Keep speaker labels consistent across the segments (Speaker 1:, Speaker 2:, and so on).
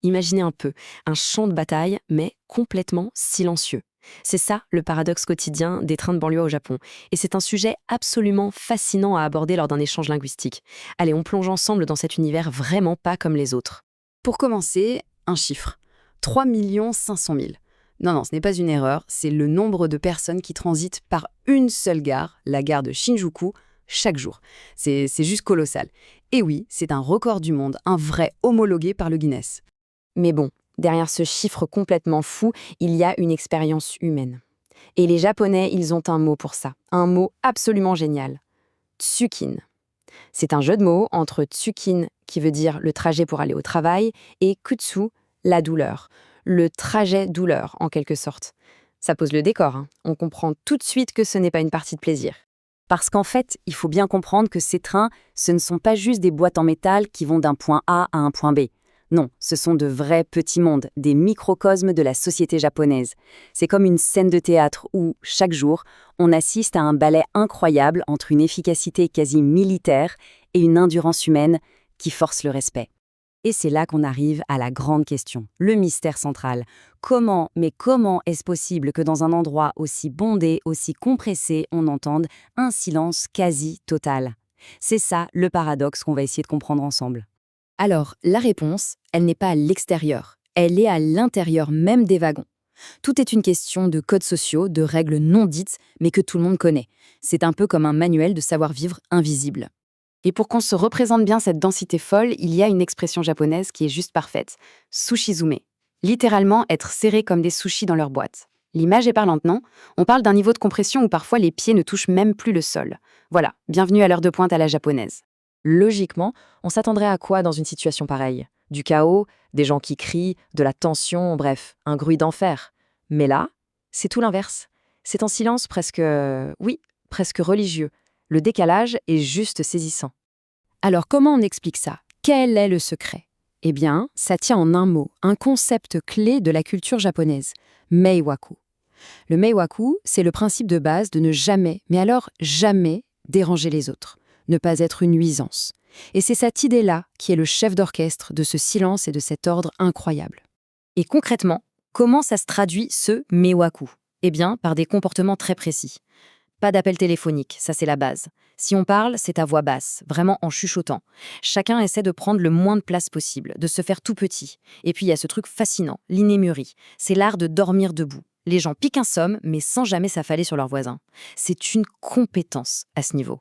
Speaker 1: Imaginez un peu, un champ de bataille, mais complètement silencieux. C'est ça le paradoxe quotidien des trains de banlieue au Japon. Et c'est un sujet absolument fascinant à aborder lors d'un échange linguistique. Allez, on plonge ensemble dans cet univers vraiment pas comme les autres.
Speaker 2: Pour commencer, un chiffre. 3 500 000. Non, non, ce n'est pas une erreur, c'est le nombre de personnes qui transitent par une seule gare, la gare de Shinjuku, chaque jour. C'est juste colossal. Et oui, c'est un record du monde, un vrai homologué par le Guinness.
Speaker 1: Mais bon, derrière ce chiffre complètement fou, il y a une expérience humaine. Et les Japonais, ils ont un mot pour ça, un mot absolument génial. Tsukin. C'est un jeu de mots entre tsukin, qui veut dire le trajet pour aller au travail, et kutsu, la douleur. Le trajet douleur, en quelque sorte. Ça pose le décor, hein. On comprend tout de suite que ce n'est pas une partie de plaisir.
Speaker 2: Parce qu'en fait, il faut bien comprendre que ces trains, ce ne sont pas juste des boîtes en métal qui vont d'un point A à un point B. Non, ce sont de vrais petits mondes, des microcosmes de la société japonaise. C'est comme une scène de théâtre où, chaque jour, on assiste à un ballet incroyable entre une efficacité quasi militaire et une endurance humaine qui force le respect. Et c'est là qu'on arrive à la grande question, le mystère central. Comment est-ce possible que dans un endroit aussi bondé, aussi compressé, on entende un silence quasi total? C'est ça le paradoxe qu'on va essayer de comprendre ensemble. Alors, la réponse, elle n'est pas à l'extérieur, elle est à l'intérieur même des wagons. Tout est une question de codes sociaux, de règles non dites, mais que tout le monde connaît. C'est un peu comme un manuel de savoir-vivre invisible. Et pour qu'on se représente bien cette densité folle, il y a une expression japonaise qui est juste parfaite, sushizume. Littéralement être serré comme des sushis dans leur boîte. L'image est parlante, non? On parle d'un niveau de compression où parfois les pieds ne touchent même plus le sol. Voilà, bienvenue à l'heure de pointe à la japonaise.
Speaker 1: Logiquement, on s'attendrait à quoi dans une situation pareille? Du chaos, des gens qui crient, de la tension, bref, un bruit d'enfer. Mais là, c'est tout l'inverse. C'est en silence presque, oui, presque religieux. Le décalage est juste saisissant.
Speaker 2: Alors comment on explique ça? Quel est le secret? Eh bien, ça tient en un mot, un concept clé de la culture japonaise, meiwaku. Le meiwaku, c'est le principe de base de ne jamais, mais alors jamais, déranger les autres, ne pas être une nuisance. Et c'est cette idée-là qui est le chef d'orchestre de ce silence et de cet ordre incroyable. Et concrètement, comment ça se traduit ce meiwaku? Eh bien, par des comportements très précis. Pas d'appel téléphonique, ça c'est la base. Si on parle, c'est à voix basse, vraiment en chuchotant. Chacun essaie de prendre le moins de place possible, de se faire tout petit. Et puis il y a ce truc fascinant, l'inémurie. C'est l'art de dormir debout. Les gens piquent un somme, mais sans jamais s'affaler sur leurs voisins. C'est une compétence à ce niveau.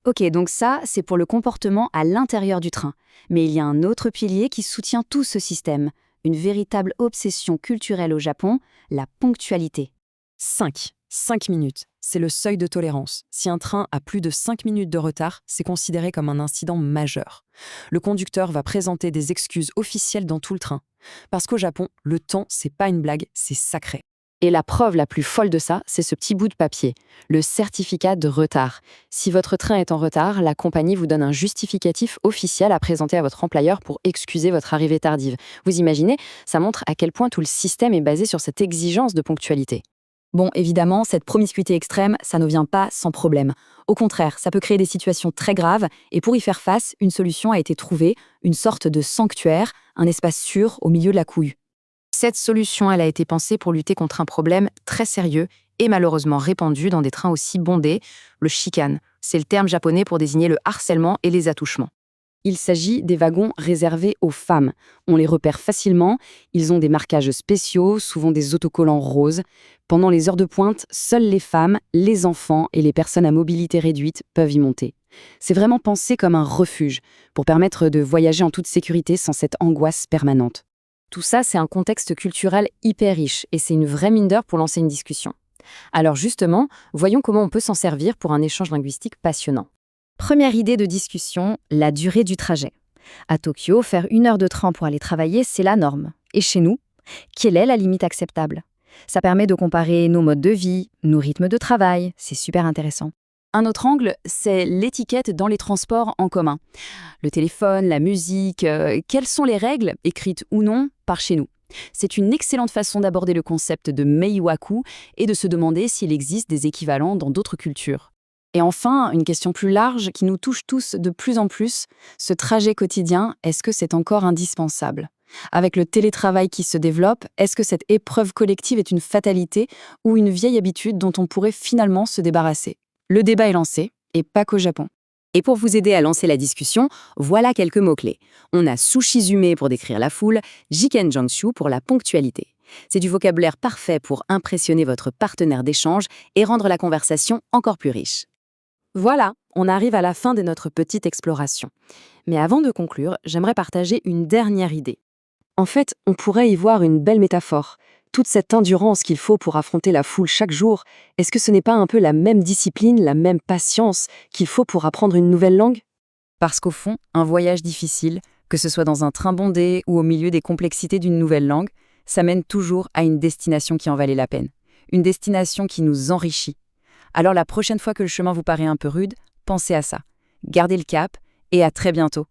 Speaker 2: Ok, donc ça, c'est pour le comportement à l'intérieur du train. Mais il y a un autre pilier qui soutient tout ce système. Une véritable obsession culturelle au Japon, la ponctualité.
Speaker 3: 5 minutes, c'est le seuil de tolérance. Si un train a plus de 5 minutes de retard, c'est considéré comme un incident majeur. Le conducteur va présenter des excuses officielles dans tout le train. Parce qu'au Japon, le temps, c'est pas une blague, c'est sacré.
Speaker 2: Et la preuve la plus folle de ça, c'est ce petit bout de papier, le certificat de retard. Si votre train est en retard, la compagnie vous donne un justificatif officiel à présenter à votre employeur pour excuser votre arrivée tardive. Vous imaginez, ça montre à quel point tout le système est basé sur cette exigence de ponctualité. Bon, évidemment, cette promiscuité extrême, ça ne vient pas sans problème. Au contraire, ça peut créer des situations très graves, et pour y faire face, une solution a été trouvée, une sorte de sanctuaire, un espace sûr au milieu de la couille. Cette solution, elle a été pensée pour lutter contre un problème très sérieux et malheureusement répandu dans des trains aussi bondés, le shikan. C'est le terme japonais pour désigner le harcèlement et les attouchements. Il s'agit des wagons réservés aux femmes. On les repère facilement, ils ont des marquages spéciaux, souvent des autocollants roses. Pendant les heures de pointe, seules les femmes, les enfants et les personnes à mobilité réduite peuvent y monter. C'est vraiment pensé comme un refuge, pour permettre de voyager en toute sécurité sans cette angoisse permanente. Tout ça, c'est un contexte culturel hyper riche et c'est une vraie mine d'or pour lancer une discussion. Alors justement, voyons comment on peut s'en servir pour un échange linguistique passionnant. Première idée de discussion, la durée du trajet. À Tokyo, faire 1 heure de train pour aller travailler, c'est la norme. Et chez nous, quelle est la limite acceptable? Ça permet de comparer nos modes de vie, nos rythmes de travail, c'est super intéressant. Un autre angle, c'est l'étiquette dans les transports en commun. Le téléphone, la musique, quelles sont les règles, écrites ou non, par chez nous? C'est une excellente façon d'aborder le concept de meiwaku et de se demander s'il existe des équivalents dans d'autres cultures. Et enfin, une question plus large qui nous touche tous de plus en plus, ce trajet quotidien, est-ce que c'est encore indispensable?
Speaker 3: Avec le télétravail qui se développe, est-ce que cette épreuve collective est une fatalité ou une vieille habitude dont on pourrait finalement se débarrasser? Le débat est lancé, et pas qu'au Japon.
Speaker 2: Et pour vous aider à lancer la discussion, voilà quelques mots-clés. On a sushizume pour décrire la foule, jiken jangshu pour la ponctualité. C'est du vocabulaire parfait pour impressionner votre partenaire d'échange et rendre la conversation encore plus riche.
Speaker 1: Voilà, on arrive à la fin de notre petite exploration. Mais avant de conclure, j'aimerais partager une dernière idée. En fait, on pourrait y voir une belle métaphore. Toute cette endurance qu'il faut pour affronter la foule chaque jour, est-ce que ce n'est pas un peu la même discipline, la même patience qu'il faut pour apprendre une nouvelle langue?
Speaker 3: Parce qu'au fond, un voyage difficile, que ce soit dans un train bondé ou au milieu des complexités d'une nouvelle langue, ça mène toujours à une destination qui en valait la peine. Une destination qui nous enrichit. Alors la prochaine fois que le chemin vous paraît un peu rude, pensez à ça. Gardez le cap et à très bientôt.